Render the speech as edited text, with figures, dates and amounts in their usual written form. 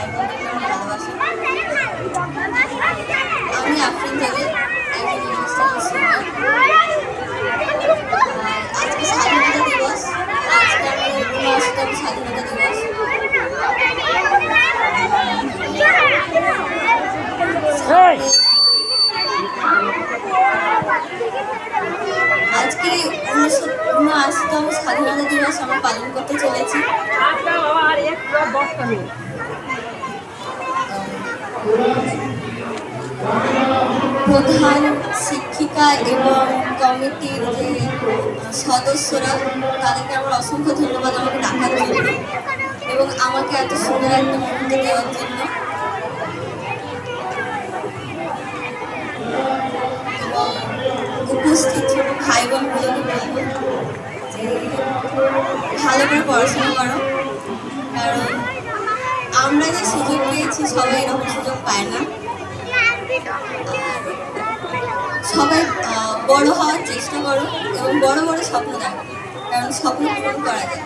ভাই বোনদেরকে আমার ভালোবাসা। আমি আফরিন জাভেদ, একজন ইউনিভার্সিটির স্টুডেন্ট। আজকে স্বাধীনতা দিবস, আজকে আমাদের ৭৯তম স্বাধীনতা দিবস। আজকে ৭৯তম স্বাধীনতা দিবস আমরা পালন করতে চলেছি। প্রধান শিক্ষিকা এবং কমিটির যে সদস্যরা, তাদেরকে আমার অসংখ্য ধন্যবাদ আমাকে ডাকার জন্য এবং আমাকে এত সুন্দর একটা মুহূর্ত দেওয়ার জন্য। এবং উপস্থিত ভাই বোনগুলোকে বলবো যে ভালো করে পড়াশোনা করো, কারণ আমরা যে সুযোগ পেয়েছি সবাই এরকম সুযোগ পায় না। সবাই বড় হওয়ার চেষ্টা করো এবং বড় বড় স্বপ্ন দেখো, কারণ স্বপ্ন পূরণ করা যায়।